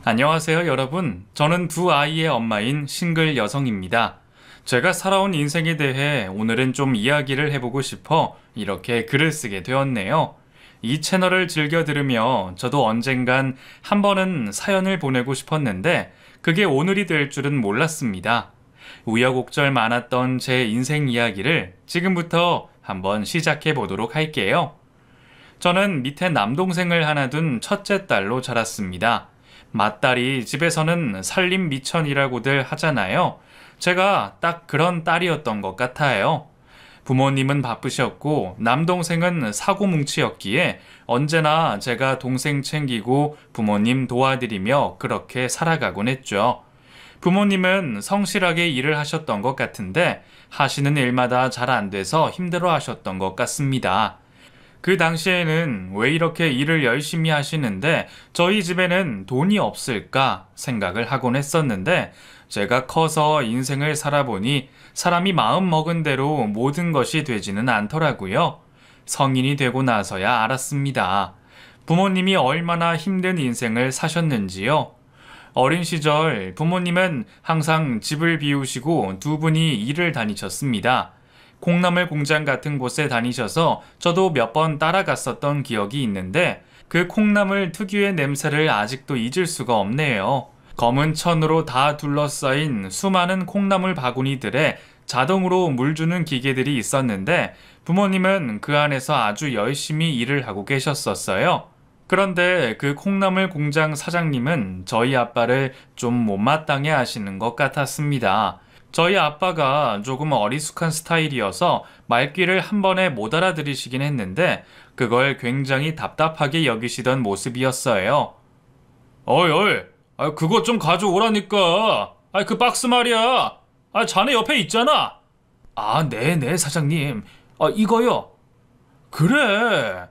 안녕하세요, 여러분. 저는 두 아이의 엄마인 싱글 여성입니다. 제가 살아온 인생에 대해 오늘은 좀 이야기를 해보고 싶어 이렇게 글을 쓰게 되었네요. 이 채널을 즐겨 들으며 저도 언젠간 한 번은 사연을 보내고 싶었는데 그게 오늘이 될 줄은 몰랐습니다. 우여곡절 많았던 제 인생 이야기를 지금부터 한번 시작해 보도록 할게요. 저는 밑에 남동생을 하나 둔 첫째 딸로 자랐습니다. 맏딸이 집에서는 살림 미천이라고들 하잖아요. 제가 딱 그런 딸이었던 것 같아요. 부모님은 바쁘셨고 남동생은 사고뭉치였기에 언제나 제가 동생 챙기고 부모님 도와드리며 그렇게 살아가곤 했죠. 부모님은 성실하게 일을 하셨던 것 같은데 하시는 일마다 잘 안 돼서 힘들어 하셨던 것 같습니다. 그 당시에는 왜 이렇게 일을 열심히 하시는데 저희 집에는 돈이 없을까 생각을 하곤 했었는데 제가 커서 인생을 살아보니 사람이 마음 먹은 대로 모든 것이 되지는 않더라고요. 성인이 되고 나서야 알았습니다. 부모님이 얼마나 힘든 인생을 사셨는지요. 어린 시절 부모님은 항상 집을 비우시고 두 분이 일을 다니셨습니다. 콩나물 공장 같은 곳에 다니셔서 저도 몇 번 따라갔었던 기억이 있는데 그 콩나물 특유의 냄새를 아직도 잊을 수가 없네요. 검은 천으로 다 둘러싸인 수많은 콩나물 바구니들에 자동으로 물 주는 기계들이 있었는데 부모님은 그 안에서 아주 열심히 일을 하고 계셨었어요. 그런데 그 콩나물 공장 사장님은 저희 아빠를 좀 못마땅해 하시는 것 같았습니다. 저희 아빠가 조금 어리숙한 스타일이어서 말귀를 한 번에 못 알아들으시긴 했는데 그걸 굉장히 답답하게 여기시던 모습이었어요. 어이 어이, 그거 좀 가져오라니까. 그 박스 말이야. 자네 옆에 있잖아. 네네 사장님. 이거요. 그래.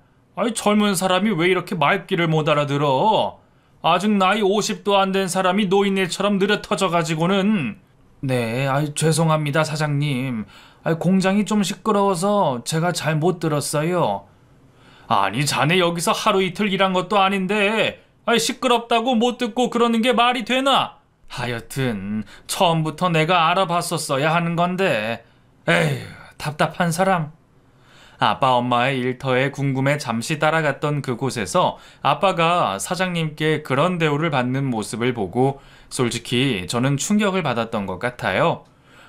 젊은 사람이 왜 이렇게 말귀를 못 알아들어? 아직 나이 50도 안 된 사람이 노인네처럼 느려 터져가지고는. 네, 죄송합니다, 사장님. 공장이 좀 시끄러워서 제가 잘 못 들었어요. 아니, 자네 여기서 하루 이틀 일한 것도 아닌데, 시끄럽다고 못 듣고 그러는 게 말이 되나? 하여튼, 처음부터 내가 알아봤었어야 하는 건데, 에휴, 답답한 사람. 아빠 엄마의 일터에 궁금해 잠시 따라갔던 그곳에서 아빠가 사장님께 그런 대우를 받는 모습을 보고 솔직히 저는 충격을 받았던 것 같아요.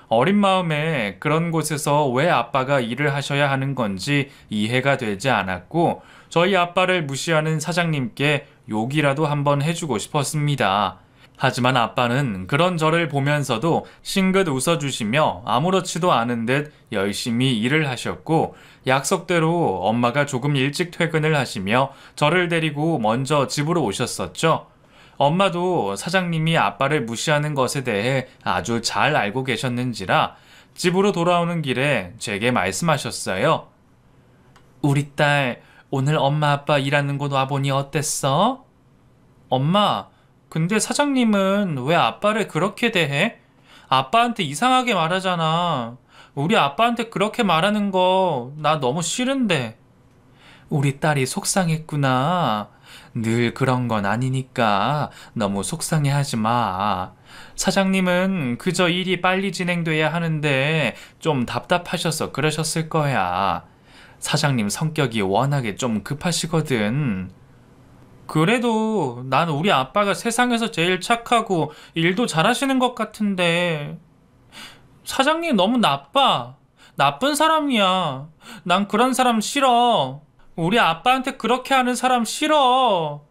어린 마음에 그런 곳에서 왜 아빠가 일을 하셔야 하는 건지 이해가 되지 않았고 저희 아빠를 무시하는 사장님께 욕이라도 한번 해주고 싶었습니다. 하지만 아빠는 그런 저를 보면서도 싱긋 웃어주시며 아무렇지도 않은 듯 열심히 일을 하셨고 약속대로 엄마가 조금 일찍 퇴근을 하시며 저를 데리고 먼저 집으로 오셨었죠. 엄마도 사장님이 아빠를 무시하는 것에 대해 아주 잘 알고 계셨는지라 집으로 돌아오는 길에 제게 말씀하셨어요. 우리 딸 오늘 엄마 아빠 일하는 곳 와보니 어땠어? 엄마, 근데 사장님은 왜 아빠를 그렇게 대해? 아빠한테 이상하게 말하잖아. 우리 아빠한테 그렇게 말하는 거 나 너무 싫은데. 우리 딸이 속상했구나. 늘 그런 건 아니니까 너무 속상해하지 마. 사장님은 그저 일이 빨리 진행돼야 하는데 좀 답답하셔서 그러셨을 거야. 사장님 성격이 워낙에 좀 급하시거든. 그래도 난 우리 아빠가 세상에서 제일 착하고 일도 잘하시는 것 같은데 사장님 너무 나빠. 나쁜 사람이야. 난 그런 사람 싫어. 우리 아빠한테 그렇게 하는 사람 싫어.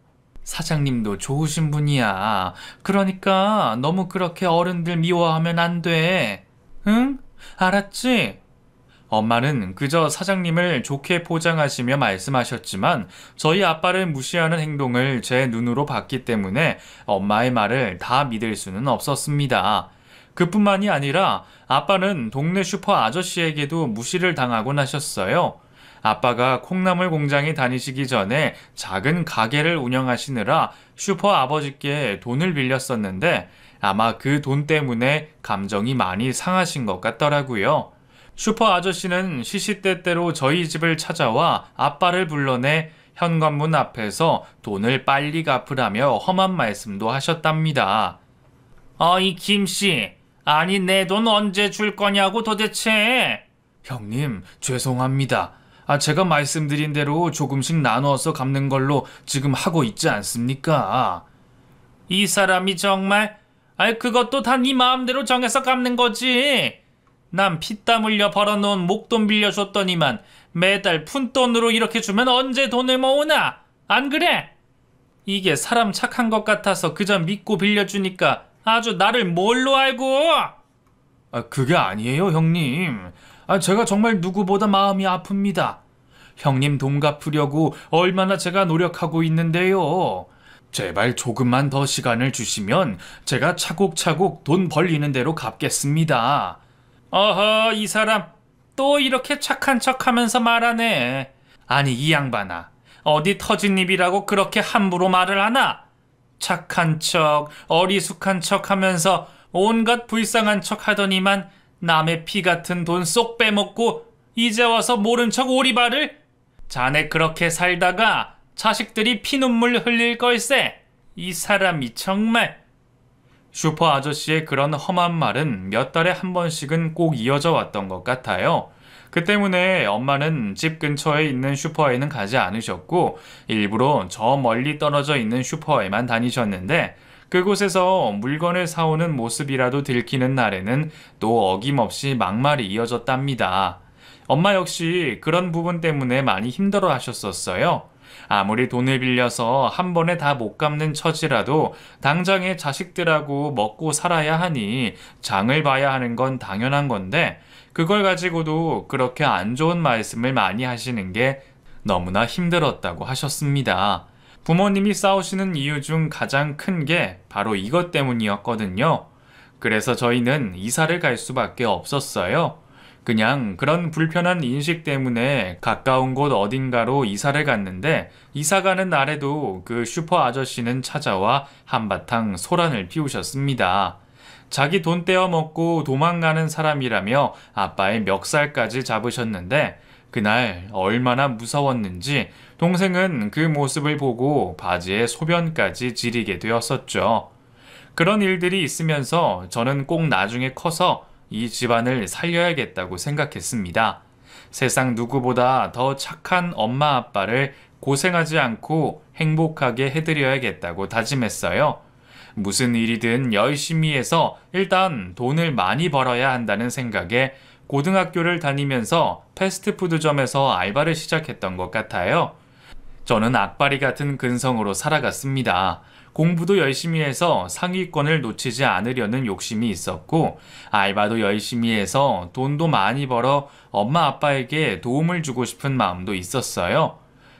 사장님도 좋으신 분이야. 그러니까 너무 그렇게 어른들 미워하면 안 돼. 응? 알았지? 엄마는 그저 사장님을 좋게 포장하시며 말씀하셨지만 저희 아빠를 무시하는 행동을 제 눈으로 봤기 때문에 엄마의 말을 다 믿을 수는 없었습니다. 그뿐만이 아니라 아빠는 동네 슈퍼 아저씨에게도 무시를 당하곤 하셨어요. 아빠가 콩나물 공장에 다니시기 전에 작은 가게를 운영하시느라 슈퍼 아버지께 돈을 빌렸었는데 아마 그 돈 때문에 감정이 많이 상하신 것 같더라고요. 슈퍼 아저씨는 시시때때로 저희 집을 찾아와 아빠를 불러내 현관문 앞에서 돈을 빨리 갚으라며 험한 말씀도 하셨답니다. 어이 김씨, 아니 내 돈 언제 줄 거냐고 도대체. 형님, 죄송합니다. 제가 말씀드린 대로 조금씩 나누어서 갚는 걸로 지금 하고 있지 않습니까? 이 사람이 정말, 그것도 다 네 마음대로 정해서 갚는 거지. 난 피땀 흘려 벌어놓은 목돈 빌려줬더니만 매달 푼돈으로 이렇게 주면 언제 돈을 모으나? 안 그래? 이게 사람 착한 것 같아서 그저 믿고 빌려주니까 아주 나를 뭘로 알고? 그게 아니에요, 형님. 제가 정말 누구보다 마음이 아픕니다. 형님 돈 갚으려고 얼마나 제가 노력하고 있는데요. 제발 조금만 더 시간을 주시면 제가 차곡차곡 돈 벌리는 대로 갚겠습니다. 어허, 이 사람 또 이렇게 착한 척하면서 말하네. 아니 이 양반아, 어디 터진 입이라고 그렇게 함부로 말을 하나? 착한 척, 어리숙한 척 하면서 온갖 불쌍한 척 하더니만 남의 피 같은 돈 쏙 빼먹고 이제 와서 모른 척 오리발을? 자네 그렇게 살다가 자식들이 피눈물 흘릴 걸세. 이 사람이 정말. 슈퍼 아저씨의 그런 험한 말은 몇 달에 한 번씩은 꼭 이어져 왔던 것 같아요. 그 때문에 엄마는 집 근처에 있는 슈퍼에는 가지 않으셨고 일부러 저 멀리 떨어져 있는 슈퍼에만 다니셨는데 그곳에서 물건을 사오는 모습이라도 들키는 날에는 또 어김없이 막말이 이어졌답니다. 엄마 역시 그런 부분 때문에 많이 힘들어 하셨었어요. 아무리 돈을 빌려서 한 번에 다 못 갚는 처지라도 당장에 자식들하고 먹고 살아야 하니 장을 봐야 하는 건 당연한 건데 그걸 가지고도 그렇게 안 좋은 말씀을 많이 하시는 게 너무나 힘들었다고 하셨습니다. 부모님이 싸우시는 이유 중 가장 큰 게 바로 이것 때문이었거든요. 그래서 저희는 이사를 갈 수밖에 없었어요. 그냥 그런 불편한 인식 때문에 가까운 곳 어딘가로 이사를 갔는데 이사 가는 날에도 그 슈퍼 아저씨는 찾아와 한바탕 소란을 피우셨습니다. 자기 돈 떼어먹고 도망가는 사람이라며 아빠의 멱살까지 잡으셨는데 그날 얼마나 무서웠는지 동생은 그 모습을 보고 바지에 소변까지 지리게 되었었죠. 그런 일들이 있으면서 저는 꼭 나중에 커서 이 집안을 살려야겠다고 생각했습니다. 세상 누구보다 더 착한 엄마 아빠를 고생하지 않고 행복하게 해드려야겠다고 다짐했어요. 무슨 일이든 열심히 해서 일단 돈을 많이 벌어야 한다는 생각에 고등학교를 다니면서 패스트푸드점에서 알바를 시작했던 것 같아요. 저는 악바리 같은 근성으로 살아갔습니다. 공부도 열심히 해서 상위권을 놓치지 않으려는 욕심이 있었고 알바도 열심히 해서 돈도 많이 벌어 엄마 아빠에게 도움을 주고 싶은 마음도 있었어요.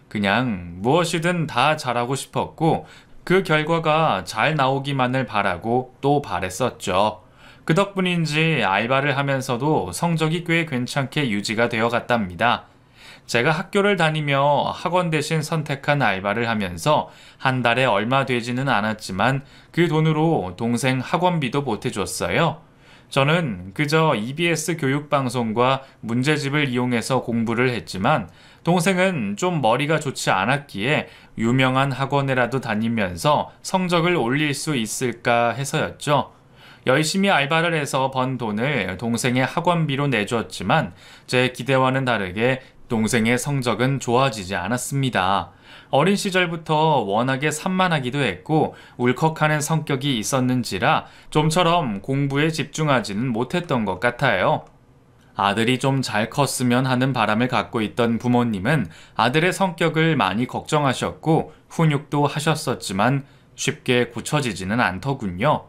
그냥 무엇이든 다 잘하고 싶었고 그 결과가 잘 나오기만을 바라고 또 바랬었죠. 그 덕분인지 알바를 하면서도 성적이 꽤 괜찮게 유지가 되어 갔답니다. 제가 학교를 다니며 학원 대신 선택한 알바를 하면서 한 달에 얼마 되지는 않았지만 그 돈으로 동생 학원비도 보태줬어요. 저는 그저 EBS 교육방송과 문제집을 이용해서 공부를 했지만 동생은 좀 머리가 좋지 않았기에 유명한 학원에라도 다니면서 성적을 올릴 수 있을까 해서였죠. 열심히 알바를 해서 번 돈을 동생의 학원비로 내줬지만 제 기대와는 다르게 동생의 성적은 좋아지지 않았습니다. 어린 시절부터 워낙에 산만하기도 했고 울컥하는 성격이 있었는지라 좀처럼 공부에 집중하지는 못했던 것 같아요. 아들이 좀 잘 컸으면 하는 바람을 갖고 있던 부모님은 아들의 성격을 많이 걱정하셨고 훈육도 하셨었지만 쉽게 고쳐지지는 않더군요.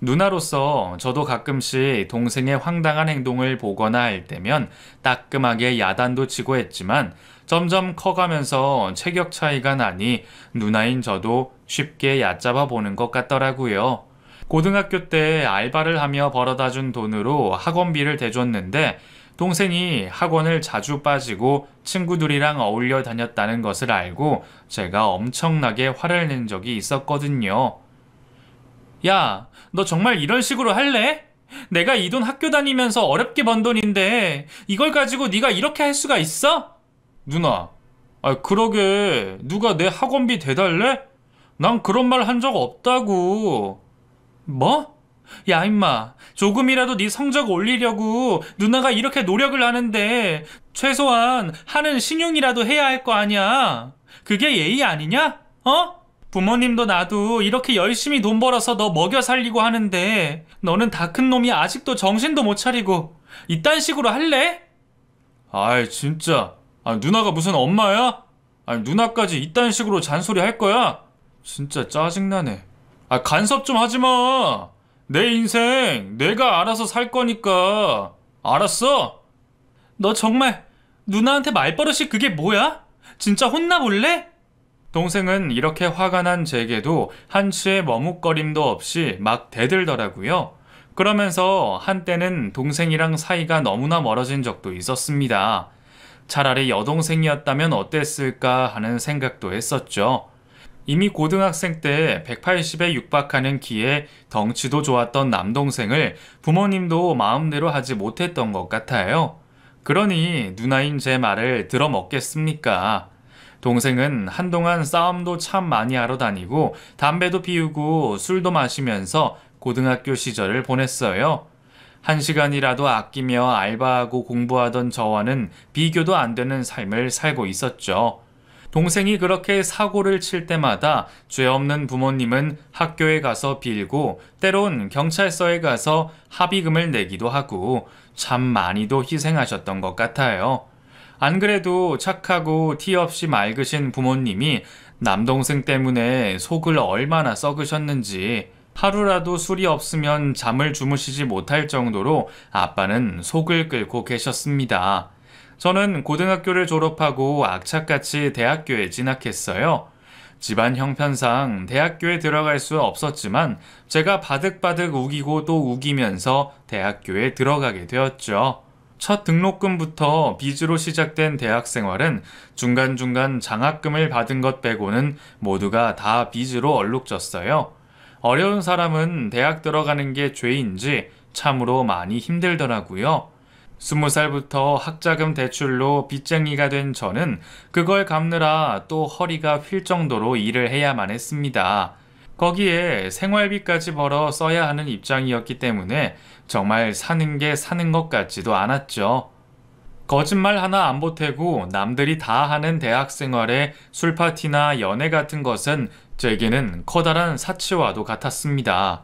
누나로서 저도 가끔씩 동생의 황당한 행동을 보거나 할 때면 따끔하게 야단도 치고 했지만 점점 커가면서 체격 차이가 나니 누나인 저도 쉽게 얕잡아 보는 것 같더라고요. 고등학교 때 알바를 하며 벌어다 준 돈으로 학원비를 대줬는데 동생이 학원을 자주 빠지고 친구들이랑 어울려 다녔다는 것을 알고 제가 엄청나게 화를 낸 적이 있었거든요. 야, 너 정말 이런 식으로 할래? 내가 이 돈 학교 다니면서 어렵게 번 돈인데 이걸 가지고 네가 이렇게 할 수가 있어? 누나, 아, 그러게. 누가 내 학원비 대달래? 난 그런 말 한 적 없다고. 뭐? 야, 임마. 조금이라도 네 성적 올리려고 누나가 이렇게 노력을 하는데 최소한 하는 신용이라도 해야 할 거 아니야. 그게 예의 아니냐? 어? 부모님도 나도 이렇게 열심히 돈 벌어서 너 먹여 살리고 하는데 너는 다 큰 놈이 아직도 정신도 못 차리고 이딴 식으로 할래? 아이, 진짜. 아, 누나가 무슨 엄마야? 아니, 누나까지 이딴 식으로 잔소리 할 거야? 진짜 짜증나네. 아, 간섭 좀 하지 마. 내 인생 내가 알아서 살 거니까. 알았어? 너 정말 누나한테 말버릇이 그게 뭐야? 진짜 혼나볼래? 동생은 이렇게 화가 난 제게도 한치의 머뭇거림도 없이 막 대들더라고요. 그러면서 한때는 동생이랑 사이가 너무나 멀어진 적도 있었습니다. 차라리 여동생이었다면 어땠을까 하는 생각도 했었죠. 이미 고등학생 때 180에 육박하는 키에 덩치도 좋았던 남동생을 부모님도 마음대로 하지 못했던 것 같아요. 그러니 누나인 제 말을 들어먹겠습니까? 동생은 한동안 싸움도 참 많이 하러 다니고 담배도 피우고 술도 마시면서 고등학교 시절을 보냈어요. 1시간이라도 아끼며 알바하고 공부하던 저와는 비교도 안 되는 삶을 살고 있었죠. 동생이 그렇게 사고를 칠 때마다 죄 없는 부모님은 학교에 가서 빌고 때론 경찰서에 가서 합의금을 내기도 하고 참 많이도 희생하셨던 것 같아요. 안 그래도 착하고 티 없이 맑으신 부모님이 남동생 때문에 속을 얼마나 썩으셨는지 하루라도 술이 없으면 잠을 주무시지 못할 정도로 아빠는 속을 끓고 계셨습니다. 저는 고등학교를 졸업하고 악착같이 대학교에 진학했어요. 집안 형편상 대학교에 들어갈 수 없었지만 제가 바득바득 우기고 또 우기면서 대학교에 들어가게 되었죠. 첫 등록금부터 빚으로 시작된 대학 생활은 중간중간 장학금을 받은 것 빼고는 모두가 다 빚으로 얼룩졌어요. 어려운 사람은 대학 들어가는 게 죄인지 참으로 많이 힘들더라고요. 20살부터 학자금 대출로 빚쟁이가 된 저는 그걸 갚느라 또 허리가 휠 정도로 일을 해야만 했습니다. 거기에 생활비까지 벌어 써야 하는 입장이었기 때문에 정말 사는 게 사는 것 같지도 않았죠. 거짓말 하나 안 보태고 남들이 다 하는 대학 생활에 술파티나 연애 같은 것은 제게는 커다란 사치와도 같았습니다.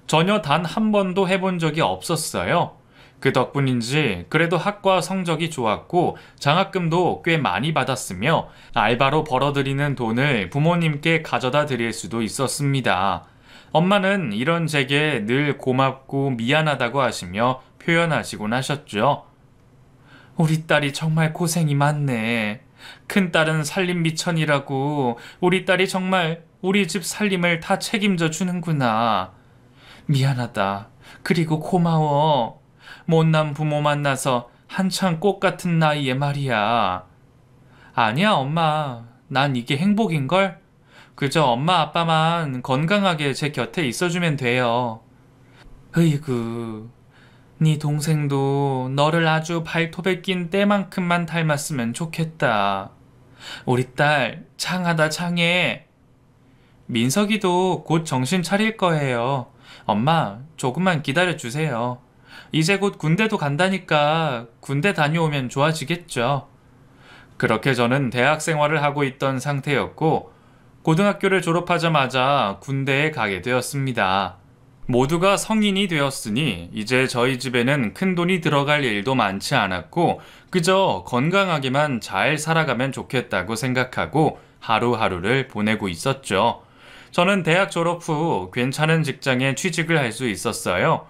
전혀 단 한 번도 해본 적이 없었어요. 그 덕분인지 그래도 학과 성적이 좋았고 장학금도 꽤 많이 받았으며 알바로 벌어들이는 돈을 부모님께 가져다 드릴 수도 있었습니다. 엄마는 이런 제게 늘 고맙고 미안하다고 하시며 표현하시곤 하셨죠. 우리 딸이 정말 고생이 많네. 큰딸은 살림미천이라고 우리 딸이 정말 우리 집 살림을 다 책임져 주는구나. 미안하다. 그리고 고마워. 못난 부모 만나서 한창 꽃 같은 나이에 말이야. 아니야, 엄마. 난 이게 행복인걸? 그저 엄마 아빠만 건강하게 제 곁에 있어주면 돼요. 으이구, 네 동생도 너를 아주 발톱에 낀 때만큼만 닮았으면 좋겠다. 우리 딸 장하다 장해. 민석이도 곧 정신 차릴 거예요. 엄마, 조금만 기다려주세요. 이제 곧 군대도 간다니까 군대 다녀오면 좋아지겠죠. 그렇게 저는 대학 생활을 하고 있던 상태였고 고등학교를 졸업하자마자 군대에 가게 되었습니다. 모두가 성인이 되었으니 이제 저희 집에는 큰돈이 들어갈 일도 많지 않았고 그저 건강하게만 잘 살아가면 좋겠다고 생각하고 하루하루를 보내고 있었죠. 저는 대학 졸업 후 괜찮은 직장에 취직을 할 수 있었어요.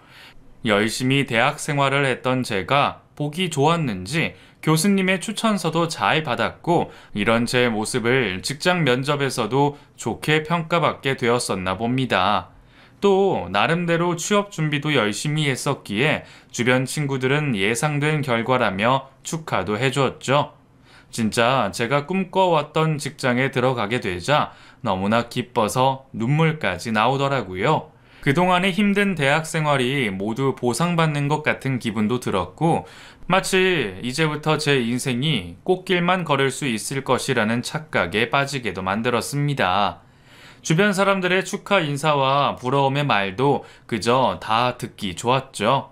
열심히 대학 생활을 했던 제가 보기 좋았는지 교수님의 추천서도 잘 받았고 이런 제 모습을 직장 면접에서도 좋게 평가받게 되었었나 봅니다. 또 나름대로 취업 준비도 열심히 했었기에 주변 친구들은 예상된 결과라며 축하도 해주었죠. 진짜 제가 꿈꿔왔던 직장에 들어가게 되자 너무나 기뻐서 눈물까지 나오더라고요. 그동안의 힘든 대학 생활이 모두 보상받는 것 같은 기분도 들었고, 마치 이제부터 제 인생이 꽃길만 걸을 수 있을 것이라는 착각에 빠지게도 만들었습니다. 주변 사람들의 축하 인사와 부러움의 말도 그저 다 듣기 좋았죠.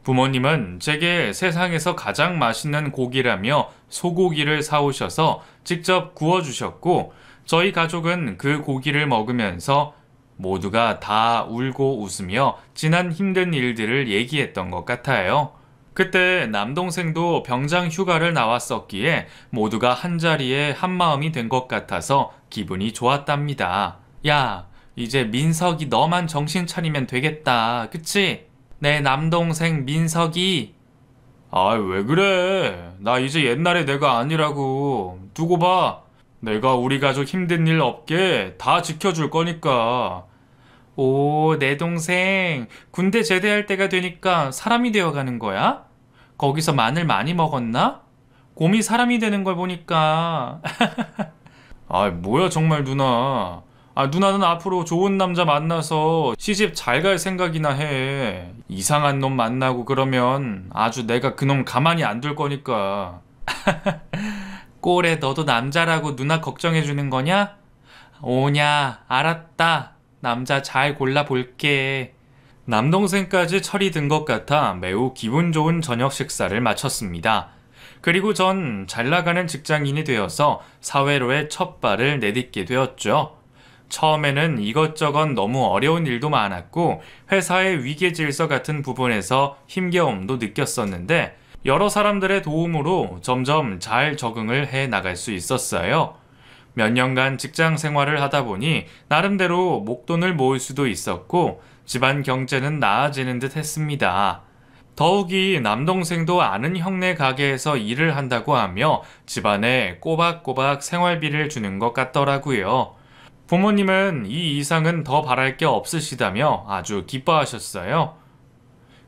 부모님은 제게 세상에서 가장 맛있는 고기라며 소고기를 사오셔서 직접 구워주셨고, 저희 가족은 그 고기를 먹으면서 모두가 다 울고 웃으며 지난 힘든 일들을 얘기했던 것 같아요. 그때 남동생도 병장 휴가를 나왔었기에 모두가 한자리에 한마음이 된 것 같아서 기분이 좋았답니다. 야, 이제 민석이 너만 정신 차리면 되겠다. 그치? 내 남동생 민석이. 아, 왜 그래? 나 이제 옛날의 내가 아니라고. 두고 봐. 내가 우리 가족 힘든 일 없게 다 지켜줄 거니까. 오, 내 동생 군대 제대할 때가 되니까 사람이 되어가는 거야? 거기서 마늘 많이 먹었나? 곰이 사람이 되는 걸 보니까. 아, 뭐야 정말 누나. 아, 누나는 앞으로 좋은 남자 만나서 시집 잘 갈 생각이나 해. 이상한 놈 만나고 그러면 아주 내가 그놈 가만히 안 둘 거니까. 꼴에 너도 남자라고 누나 걱정해주는 거냐? 오냐, 알았다. 남자 잘 골라볼게. 남동생까지 철이 든 것 같아 매우 기분 좋은 저녁 식사를 마쳤습니다. 그리고 전 잘 나가는 직장인이 되어서 사회로의 첫 발을 내딛게 되었죠. 처음에는 이것저것 너무 어려운 일도 많았고 회사의 위계 질서 같은 부분에서 힘겨움도 느꼈었는데 여러 사람들의 도움으로 점점 잘 적응을 해 나갈 수 있었어요. 몇 년간 직장 생활을 하다 보니 나름대로 목돈을 모을 수도 있었고 집안 경제는 나아지는 듯 했습니다. 더욱이 남동생도 아는 형네 가게에서 일을 한다고 하며 집안에 꼬박꼬박 생활비를 주는 것 같더라고요. 부모님은 이 이상은 더 바랄 게 없으시다며 아주 기뻐하셨어요.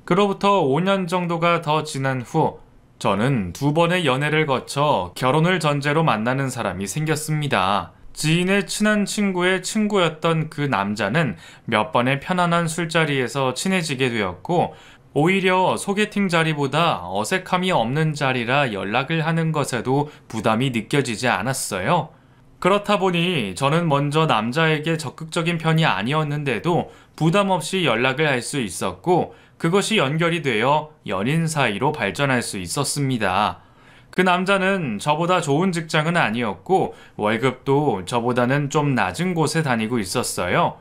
그로부터 5년 정도가 더 지난 후 저는 2번의 연애를 거쳐 결혼을 전제로 만나는 사람이 생겼습니다. 지인의 친한 친구의 친구였던 그 남자는 몇 번의 편안한 술자리에서 친해지게 되었고 오히려 소개팅 자리보다 어색함이 없는 자리라 연락을 하는 것에도 부담이 느껴지지 않았어요. 그렇다 보니 저는 먼저 남자에게 적극적인 편이 아니었는데도 부담 없이 연락을 할 수 있었고 그것이 연결이 되어 연인 사이로 발전할 수 있었습니다. 그 남자는 저보다 좋은 직장은 아니었고 월급도 저보다는 좀 낮은 곳에 다니고 있었어요.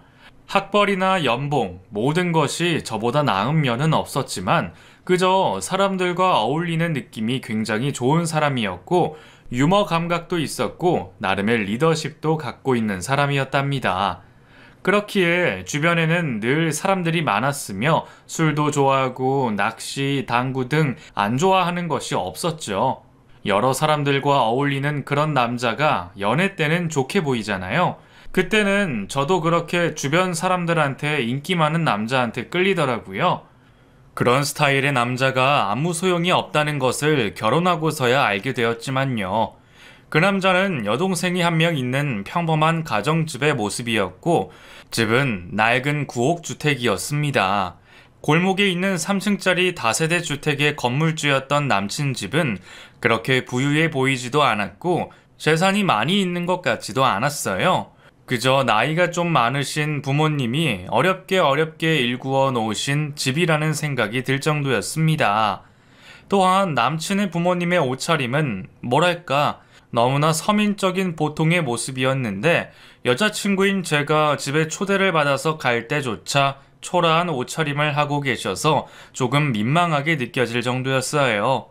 학벌이나 연봉, 모든 것이 저보다 나은 면은 없었지만 그저 사람들과 어울리는 느낌이 굉장히 좋은 사람이었고 유머 감각도 있었고 나름의 리더십도 갖고 있는 사람이었답니다. 그렇기에 주변에는 늘 사람들이 많았으며 술도 좋아하고 낚시, 당구 등 안 좋아하는 것이 없었죠. 여러 사람들과 어울리는 그런 남자가 연애 때는 좋게 보이잖아요. 그때는 저도 그렇게 주변 사람들한테 인기 많은 남자한테 끌리더라고요. 그런 스타일의 남자가 아무 소용이 없다는 것을 결혼하고서야 알게 되었지만요. 그 남자는 여동생이 한 명 있는 평범한 가정집의 모습이었고 집은 낡은 구옥주택이었습니다. 골목에 있는 3층짜리 다세대 주택의 건물주였던 남친 집은 그렇게 부유해 보이지도 않았고 재산이 많이 있는 것 같지도 않았어요. 그저 나이가 좀 많으신 부모님이 어렵게 일구어 놓으신 집이라는 생각이 들 정도였습니다. 또한 남친의 부모님의 옷차림은 뭐랄까 너무나 서민적인 보통의 모습이었는데 여자친구인 제가 집에 초대를 받아서 갈 때조차 초라한 옷차림을 하고 계셔서 조금 민망하게 느껴질 정도였어요.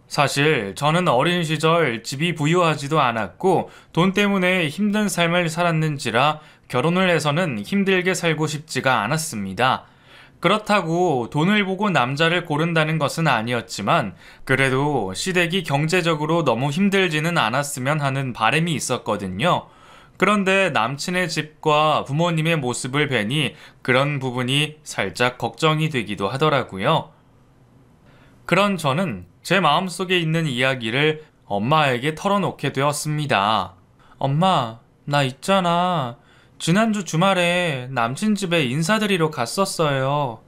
사실 저는 어린 시절 집이 부유하지도 않았고 돈 때문에 힘든 삶을 살았는지라 결혼을 해서는 힘들게 살고 싶지가 않았습니다. 그렇다고 돈을 보고 남자를 고른다는 것은 아니었지만 그래도 시댁이 경제적으로 너무 힘들지는 않았으면 하는 바람이 있었거든요. 그런데 남친의 집과 부모님의 모습을 뵈니 그런 부분이 살짝 걱정이 되기도 하더라고요. 그런 저는 제 마음속에 있는 이야기를 엄마에게 털어놓게 되었습니다. 엄마, 나 있잖아. 지난주 주말에 남친 집에 인사드리러 갔었어요.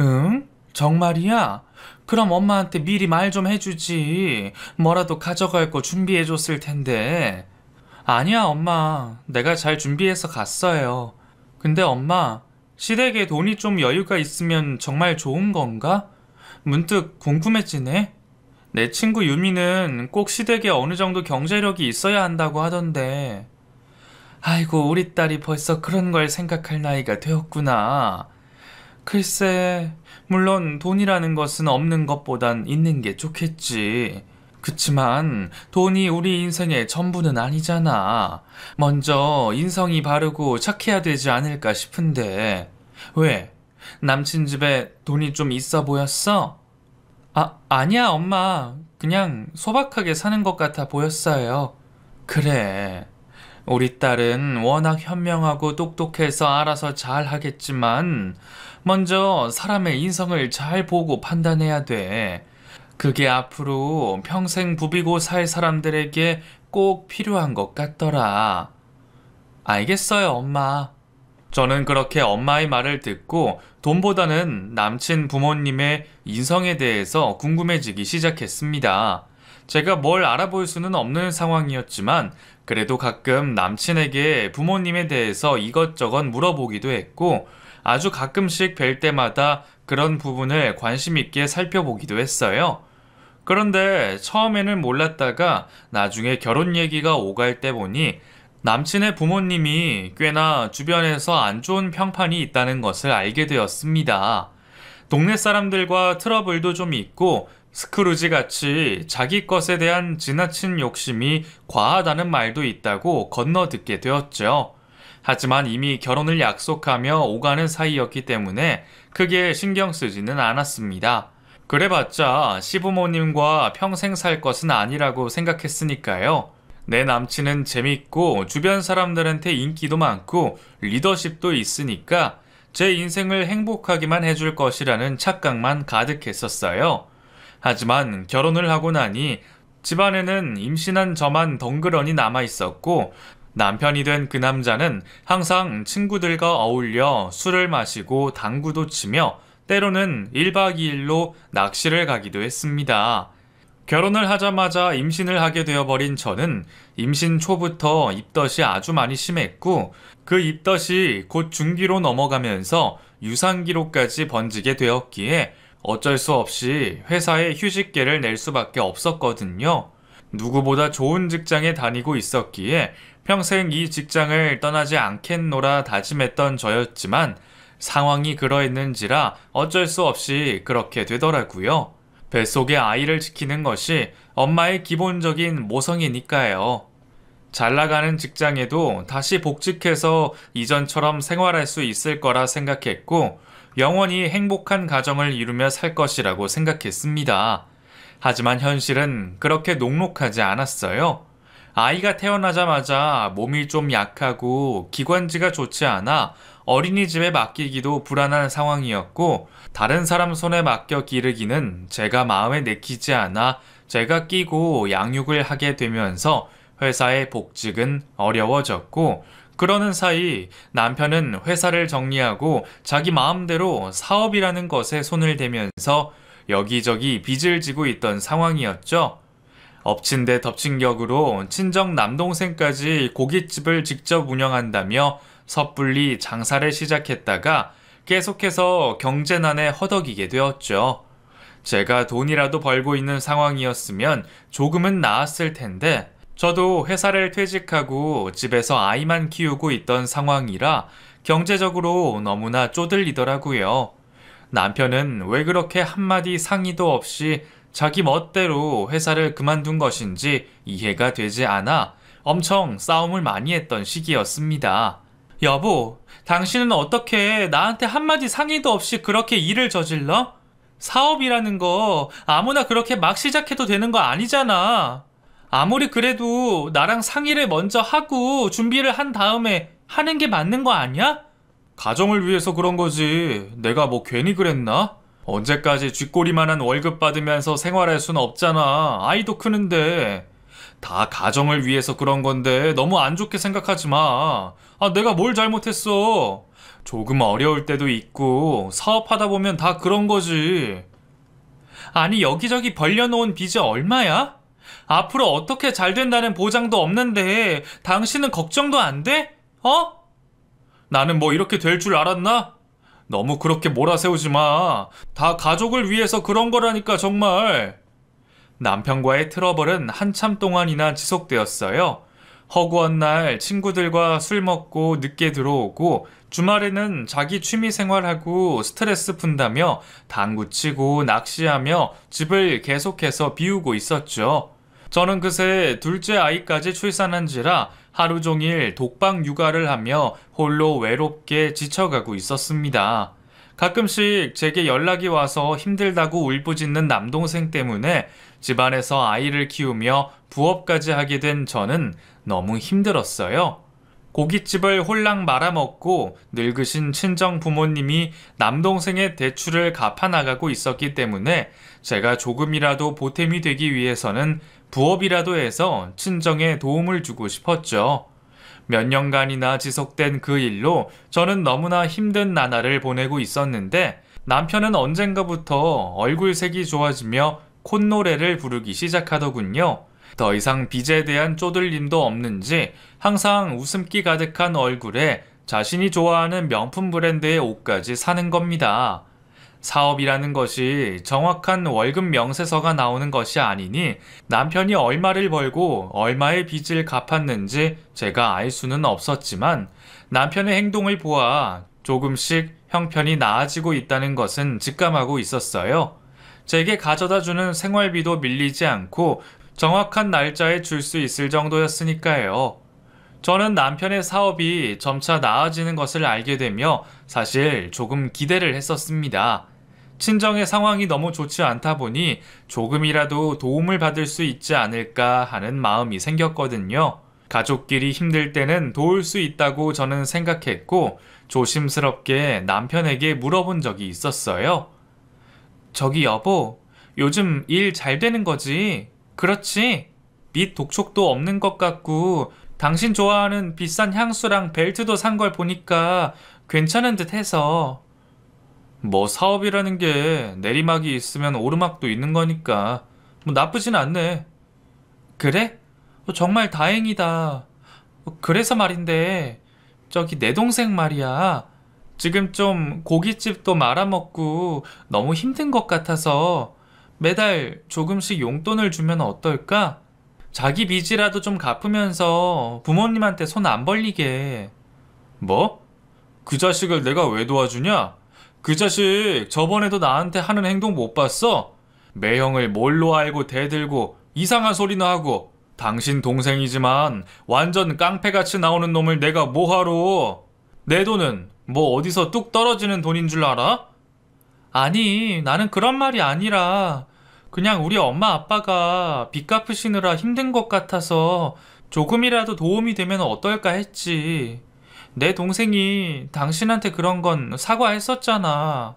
응? 정말이야? 그럼 엄마한테 미리 말 좀 해주지. 뭐라도 가져갈 거 준비해줬을 텐데. 아니야, 엄마. 내가 잘 준비해서 갔어요. 근데 엄마, 시댁에 돈이 좀 여유가 있으면 정말 좋은 건가? 문득 궁금해지네. 내 친구 유미는 꼭 시댁에 어느 정도 경제력이 있어야 한다고 하던데. 아이고, 우리 딸이 벌써 그런 걸 생각할 나이가 되었구나. 글쎄, 물론 돈이라는 것은 없는 것보단 있는 게 좋겠지. 그치만 돈이 우리 인생의 전부는 아니잖아. 먼저 인성이 바르고 착해야 되지 않을까 싶은데. 왜? 남친 집에 돈이 좀 있어 보였어? 아니야, 엄마. 그냥 소박하게 사는 것 같아 보였어요. 그래. 우리 딸은 워낙 현명하고 똑똑해서 알아서 잘 하겠지만, 먼저 사람의 인성을 잘 보고 판단해야 돼. 그게 앞으로 평생 부비고 살 사람들에게 꼭 필요한 것 같더라. 알겠어요, 엄마. 저는 그렇게 엄마의 말을 듣고 돈보다는 남친 부모님의 인성에 대해서 궁금해지기 시작했습니다. 제가 뭘 알아볼 수는 없는 상황이었지만 그래도 가끔 남친에게 부모님에 대해서 이것저것 물어보기도 했고 아주 가끔씩 뵐 때마다 그런 부분을 관심 있게 살펴보기도 했어요. 그런데 처음에는 몰랐다가 나중에 결혼 얘기가 오갈 때 보니 남친의 부모님이 꽤나 주변에서 안 좋은 평판이 있다는 것을 알게 되었습니다. 동네 사람들과 트러블도 좀 있고 스크루지 같이 자기 것에 대한 지나친 욕심이 과하다는 말도 있다고 건너듣게 되었죠. 하지만 이미 결혼을 약속하며 오가는 사이였기 때문에 크게 신경 쓰지는 않았습니다. 그래봤자 시부모님과 평생 살 것은 아니라고 생각했으니까요. 내 남친은 재밌고 주변 사람들한테 인기도 많고 리더십도 있으니까 제 인생을 행복하게만 해줄 것이라는 착각만 가득했었어요. 하지만 결혼을 하고 나니 집안에는 임신한 저만 덩그러니 남아 있었고 남편이 된 그 남자는 항상 친구들과 어울려 술을 마시고 당구도 치며 때로는 1박 2일로 낚시를 가기도 했습니다. 결혼을 하자마자 임신을 하게 되어버린 저는 임신 초부터 입덧이 아주 많이 심했고 그 입덧이 곧 중기로 넘어가면서 유산기로까지 번지게 되었기에 어쩔 수 없이 회사에 휴직계를 낼 수밖에 없었거든요. 누구보다 좋은 직장에 다니고 있었기에 평생 이 직장을 떠나지 않겠노라 다짐했던 저였지만 상황이 그러했는지라 어쩔 수 없이 그렇게 되더라고요. 뱃속의 아이를 지키는 것이 엄마의 기본적인 모성이니까요. 잘 나가는 직장에도 다시 복직해서 이전처럼 생활할 수 있을 거라 생각했고 영원히 행복한 가정을 이루며 살 것이라고 생각했습니다. 하지만 현실은 그렇게 녹록하지 않았어요. 아이가 태어나자마자 몸이 좀 약하고 기관지가 좋지 않아 어린이집에 맡기기도 불안한 상황이었고 다른 사람 손에 맡겨 기르기는 제가 마음에 내키지 않아 제가 끼고 양육을 하게 되면서 회사의 복직은 어려워졌고 그러는 사이 남편은 회사를 정리하고 자기 마음대로 사업이라는 것에 손을 대면서 여기저기 빚을 지고 있던 상황이었죠. 엎친 데 덮친 격으로 친정 남동생까지 고깃집을 직접 운영한다며 섣불리 장사를 시작했다가 계속해서 경제난에 허덕이게 되었죠. 제가 돈이라도 벌고 있는 상황이었으면 조금은 나았을 텐데 저도 회사를 퇴직하고 집에서 아이만 키우고 있던 상황이라 경제적으로 너무나 쪼들리더라고요. 남편은 왜 그렇게 한마디 상의도 없이 자기 멋대로 회사를 그만둔 것인지 이해가 되지 않아 엄청 싸움을 많이 했던 시기였습니다. 여보, 당신은 어떻게 나한테 한마디 상의도 없이 그렇게 일을 저질러? 사업이라는 거 아무나 그렇게 막 시작해도 되는 거 아니잖아. 아무리 그래도 나랑 상의를 먼저 하고 준비를 한 다음에 하는 게 맞는 거 아니야? 가정을 위해서 그런 거지. 내가 뭐 괜히 그랬나? 언제까지 쥐꼬리만한 월급 받으면서 생활할 수는 없잖아. 아이도 크는데. 다 가정을 위해서 그런 건데 너무 안 좋게 생각하지 마. 내가 뭘 잘못했어. 조금 어려울 때도 있고 사업하다 보면 다 그런 거지. 아니, 여기저기 벌려놓은 빚이 얼마야? 앞으로 어떻게 잘 된다는 보장도 없는데 당신은 걱정도 안 돼? 나는 뭐 이렇게 될 줄 알았나? 너무 그렇게 몰아세우지 마. 다 가족을 위해서 그런 거라니까 정말. 남편과의 트러블은 한참 동안이나 지속되었어요. 허구한 날 친구들과 술 먹고 늦게 들어오고 주말에는 자기 취미 생활하고 스트레스 푼다며 당구 치고 낚시하며 집을 계속해서 비우고 있었죠. 저는 그새 둘째 아이까지 출산한지라 하루 종일 독방 육아를 하며 홀로 외롭게 지쳐가고 있었습니다. 가끔씩 제게 연락이 와서 힘들다고 울부짖는 남동생 때문에 집안에서 아이를 키우며 부업까지 하게 된 저는 너무 힘들었어요. 고깃집을 홀랑 말아먹고 늙으신 친정 부모님이 남동생의 대출을 갚아나가고 있었기 때문에 제가 조금이라도 보탬이 되기 위해서는 부업이라도 해서 친정에 도움을 주고 싶었죠. 몇 년간이나 지속된 그 일로 저는 너무나 힘든 나날을 보내고 있었는데 남편은 언젠가부터 얼굴색이 좋아지며 콧노래를 부르기 시작하더군요. 더 이상 빚에 대한 쪼들림도 없는지 항상 웃음기 가득한 얼굴에 자신이 좋아하는 명품 브랜드의 옷까지 사는 겁니다. 사업이라는 것이 정확한 월급 명세서가 나오는 것이 아니니 남편이 얼마를 벌고 얼마의 빚을 갚았는지 제가 알 수는 없었지만 남편의 행동을 보아 조금씩 형편이 나아지고 있다는 것은 직감하고 있었어요. 제게 가져다주는 생활비도 밀리지 않고 정확한 날짜에 줄 수 있을 정도였으니까요. 저는 남편의 사업이 점차 나아지는 것을 알게 되며 사실 조금 기대를 했었습니다. 친정의 상황이 너무 좋지 않다 보니 조금이라도 도움을 받을 수 있지 않을까 하는 마음이 생겼거든요. 가족끼리 힘들 때는 도울 수 있다고 저는 생각했고 조심스럽게 남편에게 물어본 적이 있었어요. 저기 여보, 요즘 일 잘 되는 거지? 그렇지? 빚 독촉도 없는 것 같고 당신 좋아하는 비싼 향수랑 벨트도 산 걸 보니까 괜찮은 듯 해서. 뭐 사업이라는 게 내리막이 있으면 오르막도 있는 거니까 뭐 나쁘진 않네. 그래? 정말 다행이다. 그래서 말인데 저기 내 동생 말이야. 지금 좀 고깃집도 말아먹고 너무 힘든 것 같아서 매달 조금씩 용돈을 주면 어떨까? 자기 빚이라도 좀 갚으면서 부모님한테 손 안 벌리게. 뭐? 그 자식을 내가 왜 도와주냐? 그 자식 저번에도 나한테 하는 행동 못 봤어? 매형을 뭘로 알고 대들고 이상한 소리나 하고. 당신 동생이지만 완전 깡패같이 나오는 놈을 내가 뭐하러. 내 돈은 뭐 어디서 뚝 떨어지는 돈인 줄 알아? 아니, 나는 그런 말이 아니라 그냥 우리 엄마 아빠가 빚 갚으시느라 힘든 것 같아서 조금이라도 도움이 되면 어떨까 했지. 내 동생이 당신한테 그런 건 사과했었잖아.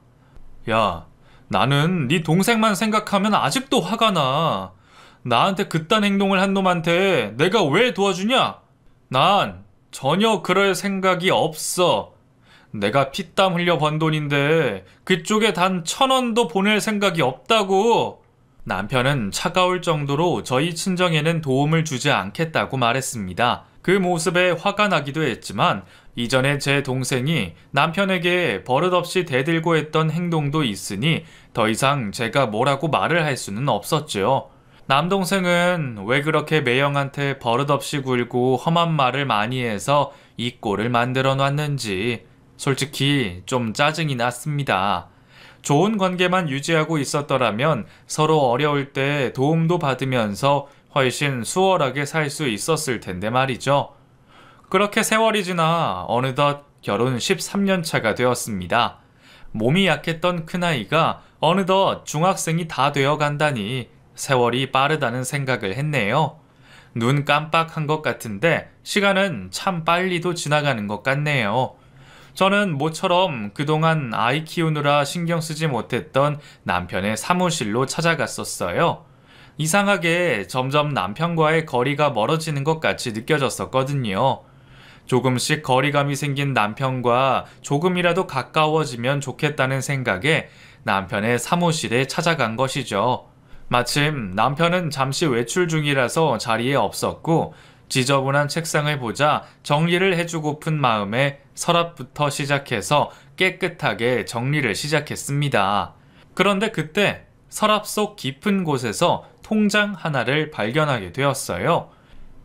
야, 나는 네 동생만 생각하면 아직도 화가 나. 나한테 그딴 행동을 한 놈한테 내가 왜 도와주냐? 난 전혀 그럴 생각이 없어. 내가 피땀 흘려 번 돈인데 그쪽에 단 1,000원도 보낼 생각이 없다고. 남편은 차가울 정도로 저희 친정에는 도움을 주지 않겠다고 말했습니다. 그 모습에 화가 나기도 했지만 이전에 제 동생이 남편에게 버릇없이 대들고 했던 행동도 있으니 더 이상 제가 뭐라고 말을 할 수는 없었죠. 남동생은 왜 그렇게 매형한테 버릇없이 굴고 험한 말을 많이 해서 이 꼴을 만들어 놨는지 솔직히 좀 짜증이 났습니다. 좋은 관계만 유지하고 있었더라면 서로 어려울 때 도움도 받으면서 훨씬 수월하게 살 수 있었을 텐데 말이죠. 그렇게 세월이 지나 어느덧 결혼 13년 차가 되었습니다. 몸이 약했던 큰아이가 어느덧 중학생이 다 되어 간다니 세월이 빠르다는 생각을 했네요. 눈 깜빡한 것 같은데 시간은 참 빨리도 지나가는 것 같네요. 저는 모처럼 그동안 아이 키우느라 신경 쓰지 못했던 남편의 사무실로 찾아갔었어요. 이상하게 점점 남편과의 거리가 멀어지는 것 같이 느껴졌었거든요. 조금씩 거리감이 생긴 남편과 조금이라도 가까워지면 좋겠다는 생각에 남편의 사무실에 찾아간 것이죠. 마침 남편은 잠시 외출 중이라서 자리에 없었고 지저분한 책상을 보자 정리를 해주고픈 마음에 서랍부터 시작해서 깨끗하게 정리를 시작했습니다. 그런데 그때 서랍 속 깊은 곳에서 통장 하나를 발견하게 되었어요.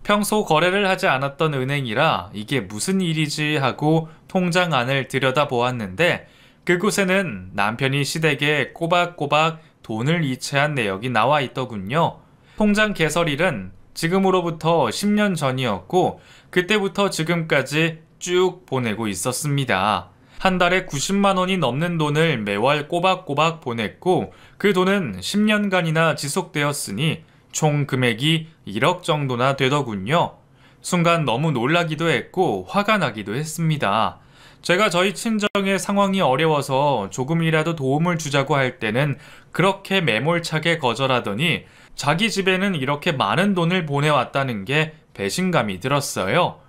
평소 거래를 하지 않았던 은행이라 이게 무슨 일이지 하고 통장 안을 들여다보았는데 그곳에는 남편이 시댁에 꼬박꼬박 돈을 이체한 내역이 나와 있더군요. 통장 개설일은 지금으로부터 10년 전이었고 그때부터 지금까지 쭉 보내고 있었습니다. 한 달에 90만 원이 넘는 돈을 매월 꼬박꼬박 보냈고 그 돈은 10년간이나 지속되었으니 총 금액이 1억 정도나 되더군요. 순간 너무 놀라기도 했고 화가 나기도 했습니다. 제가 저희 친정의 상황이 어려워서 조금이라도 도움을 주자고 할 때는 그렇게 매몰차게 거절하더니 자기 집에는 이렇게 많은 돈을 보내왔다는 게 배신감이 들었어요.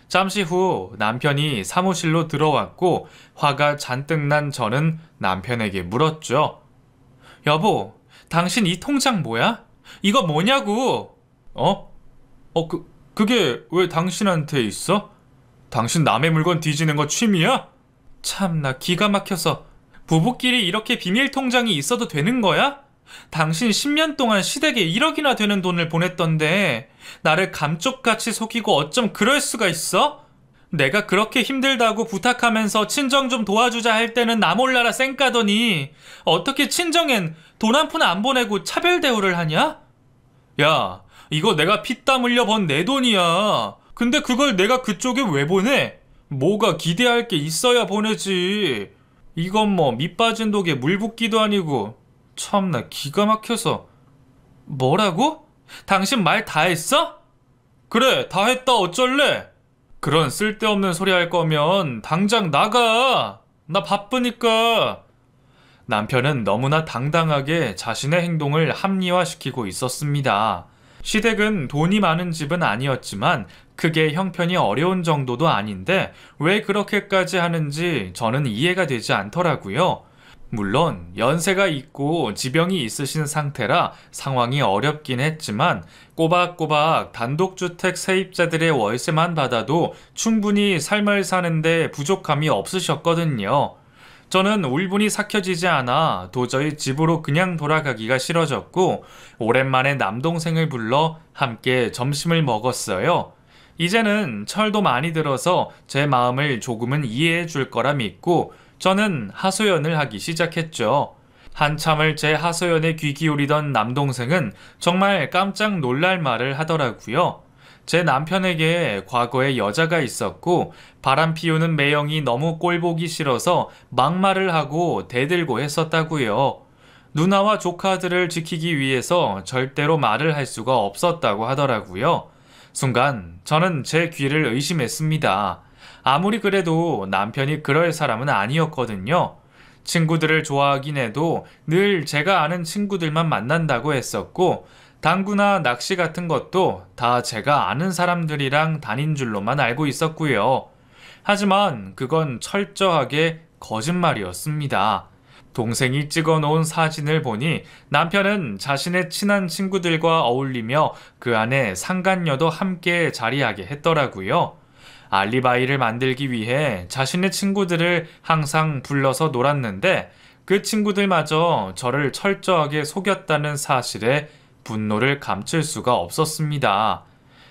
잠시 후 남편이 사무실로 들어왔고 화가 잔뜩 난 저는 남편에게 물었죠. 여보, 당신 이 통장 뭐야? 이거 뭐냐고? 그게 왜 당신한테 있어? 당신 남의 물건 뒤지는 거 취미야? 참나 기가 막혀서 부부끼리 이렇게 비밀 통장이 있어도 되는 거야? 당신 10년 동안 시댁에 1억이나 되는 돈을 보냈던데 나를 감쪽같이 속이고 어쩜 그럴 수가 있어? 내가 그렇게 힘들다고 부탁하면서 친정 좀 도와주자 할 때는 나 몰라라 쌩까더니 어떻게 친정엔 돈 한 푼 안 보내고 차별 대우를 하냐? 야, 이거 내가 피땀 흘려 번 내 돈이야. 근데 그걸 내가 그쪽에 왜 보내? 뭐가 기대할 게 있어야 보내지. 이건 뭐 밑 빠진 독에 물 붓기도 아니고. 참나 기가 막혀서. 뭐라고? 당신 말 다 했어? 그래, 다 했다 어쩔래? 그런 쓸데없는 소리 할 거면 당장 나가. 나 바쁘니까. 남편은 너무나 당당하게 자신의 행동을 합리화시키고 있었습니다. 시댁은 돈이 많은 집은 아니었지만 크게 형편이 어려운 정도도 아닌데 왜 그렇게까지 하는지 저는 이해가 되지 않더라고요. 물론 연세가 있고 지병이 있으신 상태라 상황이 어렵긴 했지만 꼬박꼬박 단독주택 세입자들의 월세만 받아도 충분히 삶을 사는데 부족함이 없으셨거든요. 저는 울분이 삭혀지지 않아 도저히 집으로 그냥 돌아가기가 싫어졌고 오랜만에 남동생을 불러 함께 점심을 먹었어요. 이제는 철도 많이 들어서 제 마음을 조금은 이해해 줄 거라 믿고 저는 하소연을 하기 시작했죠. 한참을 제 하소연에 귀 기울이던 남동생은 정말 깜짝 놀랄 말을 하더라고요. 제 남편에게 과거에 여자가 있었고 바람 피우는 매형이 너무 꼴보기 싫어서 막말을 하고 대들고 했었다고요. 누나와 조카들을 지키기 위해서 절대로 말을 할 수가 없었다고 하더라고요. 순간 저는 제 귀를 의심했습니다. 아무리 그래도 남편이 그럴 사람은 아니었거든요. 친구들을 좋아하긴 해도 늘 제가 아는 친구들만 만난다고 했었고 당구나 낚시 같은 것도 다 제가 아는 사람들이랑 다닌 줄로만 알고 있었고요. 하지만 그건 철저하게 거짓말이었습니다. 동생이 찍어놓은 사진을 보니 남편은 자신의 친한 친구들과 어울리며 그 안에 상간녀도 함께 자리하게 했더라고요. 알리바이를 만들기 위해 자신의 친구들을 항상 불러서 놀았는데 그 친구들마저 저를 철저하게 속였다는 사실에 분노를 감출 수가 없었습니다.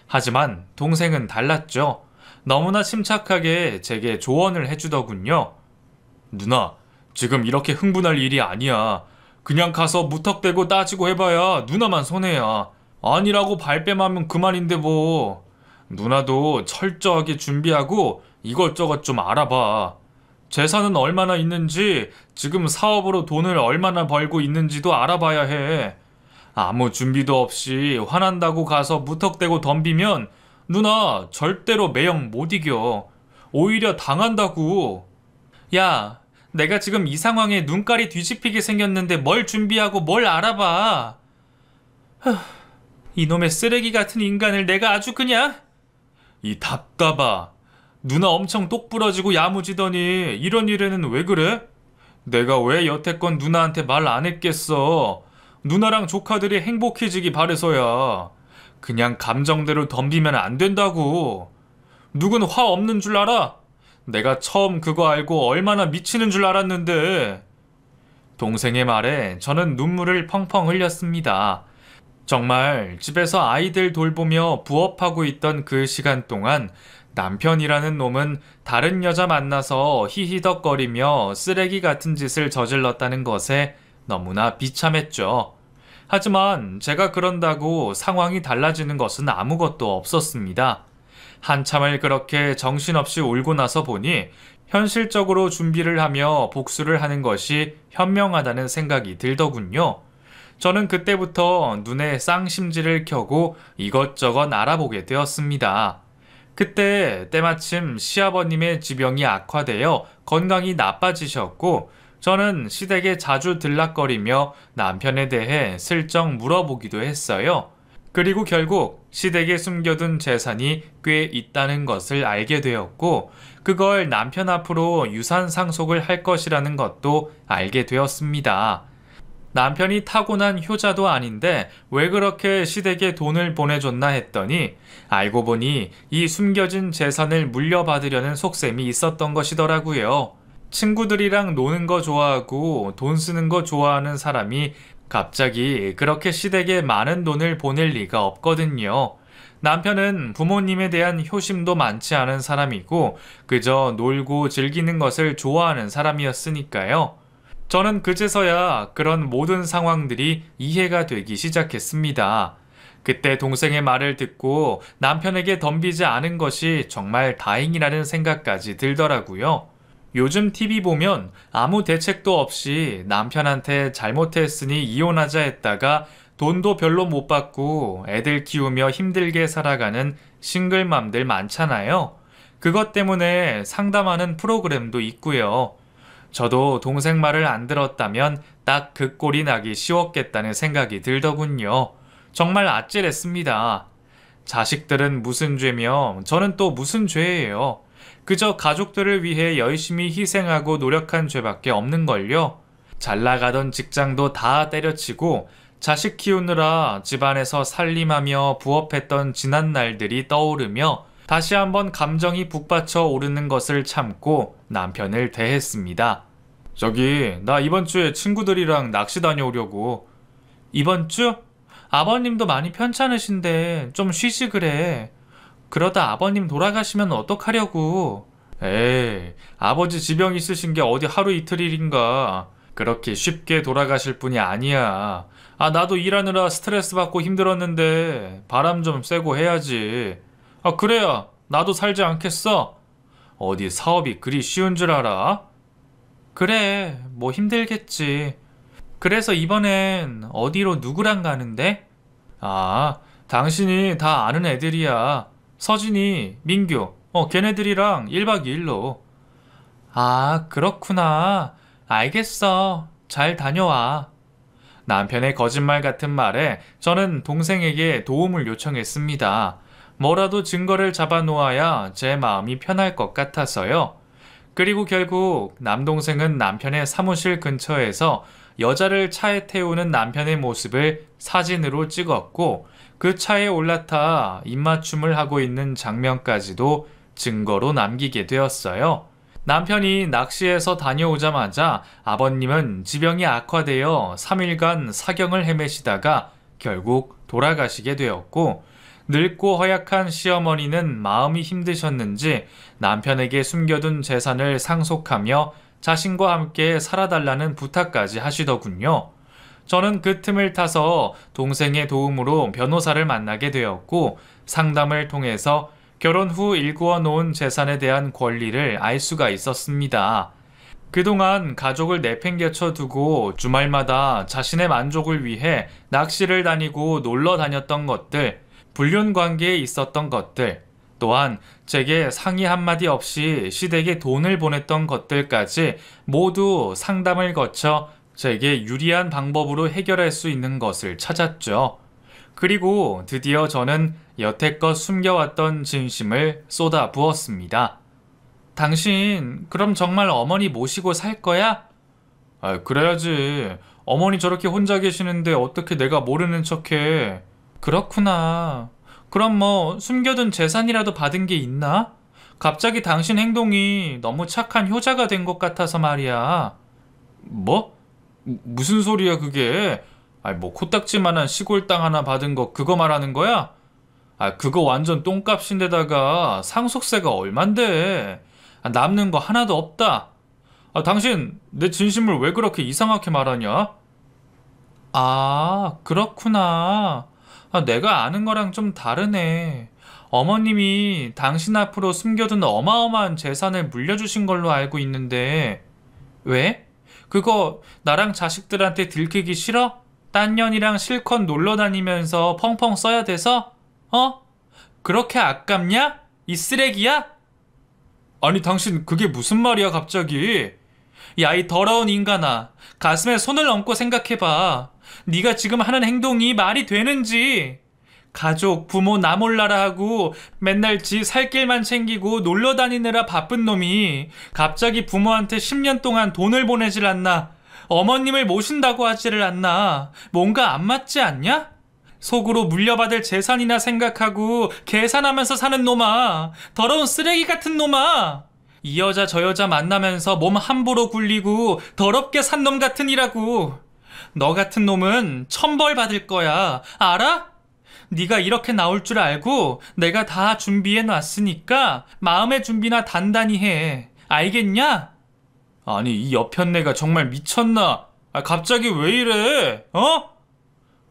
하지만 동생은 달랐죠. 너무나 침착하게 제게 조언을 해주더군요. 누나, 지금 이렇게 흥분할 일이 아니야. 그냥 가서 무턱대고 따지고 해봐야 누나만 손해야. 아니라고 발뺌하면 그만인데 뭐. 누나도 철저하게 준비하고 이것저것 좀 알아봐. 재산은 얼마나 있는지, 지금 사업으로 돈을 얼마나 벌고 있는지도 알아봐야 해. 아무 준비도 없이 화난다고 가서 무턱대고 덤비면 누나 절대로 매형 못 이겨. 오히려 당한다고. 야, 내가 지금 이 상황에 눈깔이 뒤집히게 생겼는데 뭘 준비하고 뭘 알아봐. 이놈의 쓰레기 같은 인간을 내가 아주 그냥... 이 답답아. 누나 엄청 똑부러지고 야무지더니 이런 일에는 왜 그래? 내가 왜 여태껏 누나한테 말 안 했겠어. 누나랑 조카들이 행복해지기 바래서야. 그냥 감정대로 덤비면 안 된다고. 누군 화 없는 줄 알아? 내가 처음 그거 알고 얼마나 미치는 줄 알았는데. 동생의 말에 저는 눈물을 펑펑 흘렸습니다. 정말 집에서 아이들 돌보며 부업하고 있던 그 시간 동안 남편이라는 놈은 다른 여자 만나서 히히덕거리며 쓰레기 같은 짓을 저질렀다는 것에 너무나 비참했죠. 하지만 제가 그런다고 상황이 달라지는 것은 아무것도 없었습니다. 한참을 그렇게 정신없이 울고 나서 보니 현실적으로 준비를 하며 복수를 하는 것이 현명하다는 생각이 들더군요. 저는 그때부터 눈에 쌍심지를 켜고 이것저것 알아보게 되었습니다. 그때 때마침 시아버님의 지병이 악화되어 건강이 나빠지셨고 저는 시댁에 자주 들락거리며 남편에 대해 슬쩍 물어보기도 했어요. 그리고 결국 시댁에 숨겨둔 재산이 꽤 있다는 것을 알게 되었고 그걸 남편 앞으로 유산 상속을 할 것이라는 것도 알게 되었습니다. 남편이 타고난 효자도 아닌데 왜 그렇게 시댁에 돈을 보내줬나 했더니 알고 보니 이 숨겨진 재산을 물려받으려는 속셈이 있었던 것이더라고요. 친구들이랑 노는 거 좋아하고 돈 쓰는 거 좋아하는 사람이 갑자기 그렇게 시댁에 많은 돈을 보낼 리가 없거든요. 남편은 부모님에 대한 효심도 많지 않은 사람이고 그저 놀고 즐기는 것을 좋아하는 사람이었으니까요. 저는 그제서야 그런 모든 상황들이 이해가 되기 시작했습니다. 그때 동생의 말을 듣고 남편에게 덤비지 않은 것이 정말 다행이라는 생각까지 들더라고요. 요즘 TV 보면 아무 대책도 없이 남편한테 잘못했으니 이혼하자 했다가 돈도 별로 못 받고 애들 키우며 힘들게 살아가는 싱글맘들 많잖아요. 그것 때문에 상담하는 프로그램도 있고요. 저도 동생 말을 안 들었다면 딱 그 꼴이 나기 쉬웠겠다는 생각이 들더군요. 정말 아찔했습니다. 자식들은 무슨 죄며 저는 또 무슨 죄예요. 그저 가족들을 위해 열심히 희생하고 노력한 죄밖에 없는걸요. 잘 나가던 직장도 다 때려치고 자식 키우느라 집안에서 살림하며 부업했던 지난 날들이 떠오르며 다시 한번 감정이 북받쳐 오르는 것을 참고 남편을 대했습니다. 저기, 나 이번 주에 친구들이랑 낚시 다녀오려고. 이번 주? 아버님도 많이 편찮으신데 좀 쉬지 그래. 그러다 아버님 돌아가시면 어떡하려고. 에이, 아버지 지병 있으신 게 어디 하루 이틀 일인가. 그렇게 쉽게 돌아가실 분이 아니야. 아, 나도 일하느라 스트레스 받고 힘들었는데 바람 좀 쐬고 해야지. 아, 그래야 나도 살지 않겠어? 어디 사업이 그리 쉬운 줄 알아? 그래, 뭐 힘들겠지. 그래서 이번엔 어디로 누구랑 가는데? 아, 당신이 다 아는 애들이야. 서진이, 민규, 걔네들이랑 1박 2일로. 아, 그렇구나. 알겠어. 잘 다녀와. 남편의 거짓말 같은 말에 저는 동생에게 도움을 요청했습니다. 뭐라도 증거를 잡아놓아야 제 마음이 편할 것 같아서요. 그리고 결국 남동생은 남편의 사무실 근처에서 여자를 차에 태우는 남편의 모습을 사진으로 찍었고 그 차에 올라타 입맞춤을 하고 있는 장면까지도 증거로 남기게 되었어요. 남편이 낚시에서 다녀오자마자 아버님은 지병이 악화되어 3일간 사경을 헤매시다가 결국 돌아가시게 되었고 늙고 허약한 시어머니는 마음이 힘드셨는지 남편에게 숨겨둔 재산을 상속하며 자신과 함께 살아달라는 부탁까지 하시더군요. 저는 그 틈을 타서 동생의 도움으로 변호사를 만나게 되었고 상담을 통해서 결혼 후 일구어 놓은 재산에 대한 권리를 알 수가 있었습니다. 그동안 가족을 내팽개쳐 두고 주말마다 자신의 만족을 위해 낚시를 다니고 놀러 다녔던 것들, 불륜 관계에 있었던 것들, 또한 제게 상의 한마디 없이 시댁에 돈을 보냈던 것들까지 모두 상담을 거쳐 제게 유리한 방법으로 해결할 수 있는 것을 찾았죠. 그리고 드디어 저는 여태껏 숨겨왔던 진심을 쏟아 부었습니다. 당신, 그럼 정말 어머니 모시고 살 거야? 아, 그래야지. 어머니 저렇게 혼자 계시는데 어떻게 내가 모르는 척해. 그렇구나. 그럼 뭐 숨겨둔 재산이라도 받은 게 있나? 갑자기 당신 행동이 너무 착한 효자가 된 것 같아서 말이야. 뭐? 무슨 소리야 그게? 아니 뭐 코딱지만한 시골 땅 하나 받은 거 그거 말하는 거야? 아 그거 완전 똥값인데다가 상속세가 얼만데? 아, 남는 거 하나도 없다. 아 당신 내 진심을 왜 그렇게 이상하게 말하냐? 아 그렇구나. 아, 내가 아는 거랑 좀 다르네. 어머님이 당신 앞으로 숨겨둔 어마어마한 재산을 물려주신 걸로 알고 있는데 왜? 그거 나랑 자식들한테 들키기 싫어? 딴 년이랑 실컷 놀러 다니면서 펑펑 써야 돼서? 어? 그렇게 아깝냐? 이 쓰레기야? 아니 당신 그게 무슨 말이야 갑자기? 야 이 더러운 인간아, 가슴에 손을 얹고 생각해봐. 네가 지금 하는 행동이 말이 되는지. 가족, 부모 나 몰라라 하고 맨날 지 살 길만 챙기고 놀러 다니느라 바쁜 놈이 갑자기 부모한테 10년 동안 돈을 보내질 않나? 어머님을 모신다고 하지를 않나? 뭔가 안 맞지 않냐? 속으로 물려받을 재산이나 생각하고 계산하면서 사는 놈아. 더러운 쓰레기 같은 놈아. 이 여자 저 여자 만나면서 몸 함부로 굴리고 더럽게 산 놈 같으니라고. 너 같은 놈은 천벌 받을 거야. 알아? 네가 이렇게 나올 줄 알고 내가 다 준비해 놨으니까 마음의 준비나 단단히 해. 알겠냐? 아니 이 여편네가 정말 미쳤나? 아, 갑자기 왜 이래? 어?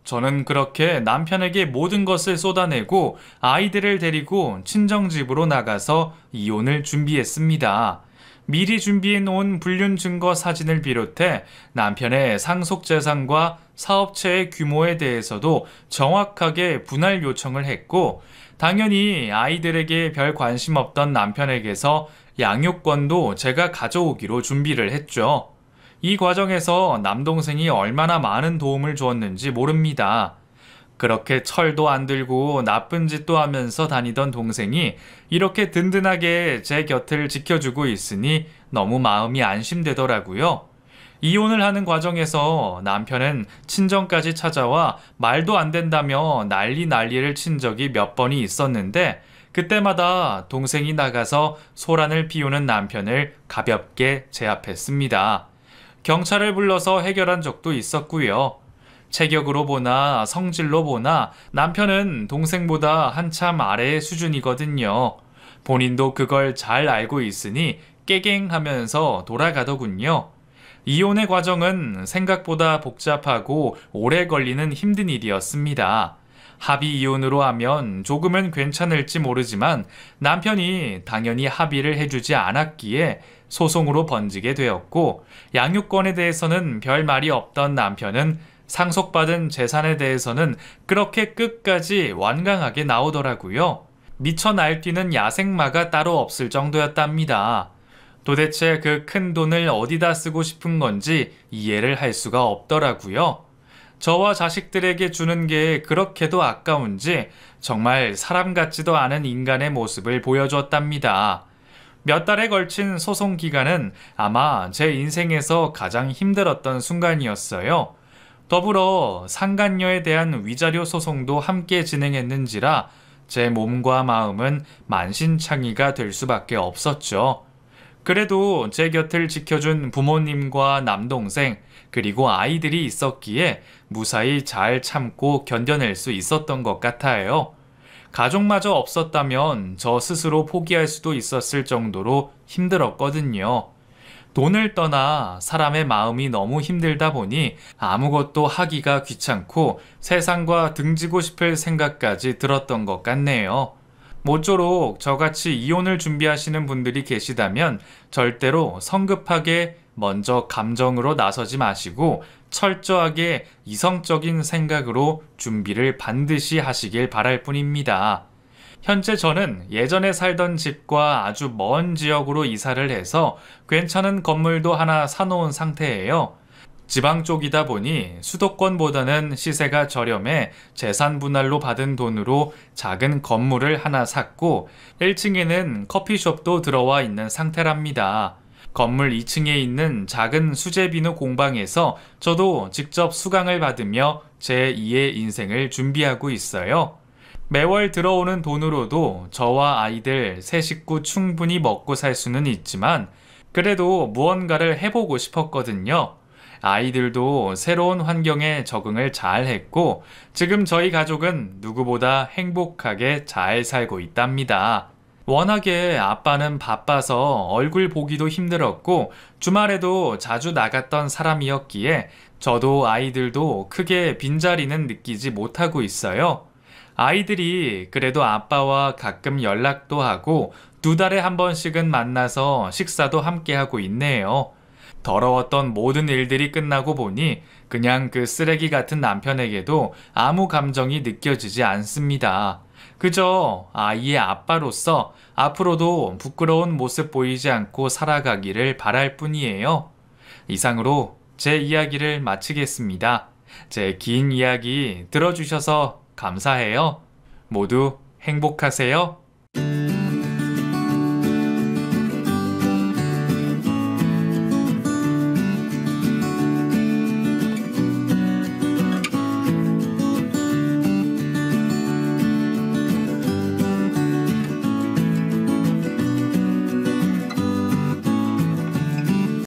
저는 그렇게 남편에게 모든 것을 쏟아내고 아이들을 데리고 친정집으로 나가서 이혼을 준비했습니다. 미리 준비해 놓은 불륜 증거 사진을 비롯해 남편의 상속재산과 사업체의 규모에 대해서도 정확하게 분할 요청을 했고, 당연히 아이들에게 별 관심 없던 남편에게서 양육권도 제가 가져오기로 준비를 했죠. 이 과정에서 남동생이 얼마나 많은 도움을 주었는지 모릅니다. 그렇게 철도 안 들고 나쁜 짓도 하면서 다니던 동생이 이렇게 든든하게 제 곁을 지켜주고 있으니 너무 마음이 안심되더라고요. 이혼을 하는 과정에서 남편은 친정까지 찾아와 말도 안 된다며 난리를 친 적이 몇 번이 있었는데, 그때마다 동생이 나가서 소란을 피우는 남편을 가볍게 제압했습니다. 경찰을 불러서 해결한 적도 있었고요. 체격으로 보나 성질로 보나 남편은 동생보다 한참 아래의 수준이거든요. 본인도 그걸 잘 알고 있으니 깨갱하면서 돌아가더군요. 이혼의 과정은 생각보다 복잡하고 오래 걸리는 힘든 일이었습니다. 합의 이혼으로 하면 조금은 괜찮을지 모르지만 남편이 당연히 합의를 해주지 않았기에 소송으로 번지게 되었고, 양육권에 대해서는 별 말이 없던 남편은 상속받은 재산에 대해서는 그렇게 끝까지 완강하게 나오더라고요. 미쳐 날뛰는 야생마가 따로 없을 정도였답니다. 도대체 그 큰 돈을 어디다 쓰고 싶은 건지 이해를 할 수가 없더라고요. 저와 자식들에게 주는 게 그렇게도 아까운지 정말 사람 같지도 않은 인간의 모습을 보여주었답니다. 몇 달에 걸친 소송 기간은 아마 제 인생에서 가장 힘들었던 순간이었어요. 더불어 상간녀에 대한 위자료 소송도 함께 진행했는지라 제 몸과 마음은 만신창이가 될 수밖에 없었죠. 그래도 제 곁을 지켜준 부모님과 남동생 그리고 아이들이 있었기에 무사히 잘 참고 견뎌낼 수 있었던 것 같아요. 가족마저 없었다면 저 스스로 포기할 수도 있었을 정도로 힘들었거든요. 돈을 떠나 사람의 마음이 너무 힘들다 보니 아무것도 하기가 귀찮고 세상과 등지고 싶을 생각까지 들었던 것 같네요. 모쪼록 저같이 이혼을 준비하시는 분들이 계시다면 절대로 성급하게 먼저 감정으로 나서지 마시고 철저하게 이성적인 생각으로 준비를 반드시 하시길 바랄 뿐입니다. 현재 저는 예전에 살던 집과 아주 먼 지역으로 이사를 해서 괜찮은 건물도 하나 사놓은 상태예요. 지방 쪽이다 보니 수도권보다는 시세가 저렴해 재산 분할로 받은 돈으로 작은 건물을 하나 샀고 1층에는 커피숍도 들어와 있는 상태랍니다. 건물 2층에 있는 작은 수제 비누 공방에서 저도 직접 수강을 받으며 제2의 인생을 준비하고 있어요. 매월 들어오는 돈으로도 저와 아이들 세 식구 충분히 먹고 살 수는 있지만 그래도 무언가를 해보고 싶었거든요. 아이들도 새로운 환경에 적응을 잘 했고 지금 저희 가족은 누구보다 행복하게 잘 살고 있답니다. 워낙에 아빠는 바빠서 얼굴 보기도 힘들었고 주말에도 자주 나갔던 사람이었기에 저도 아이들도 크게 빈자리는 느끼지 못하고 있어요. 아이들이 그래도 아빠와 가끔 연락도 하고 2달에 한 번씩은 만나서 식사도 함께 하고 있네요. 더러웠던 모든 일들이 끝나고 보니 그냥 그 쓰레기 같은 남편에게도 아무 감정이 느껴지지 않습니다. 그저 아이의 아빠로서 앞으로도 부끄러운 모습 보이지 않고 살아가기를 바랄 뿐이에요. 이상으로 제 이야기를 마치겠습니다. 제 긴 이야기 들어주셔서 감사해요. 모두 행복하세요.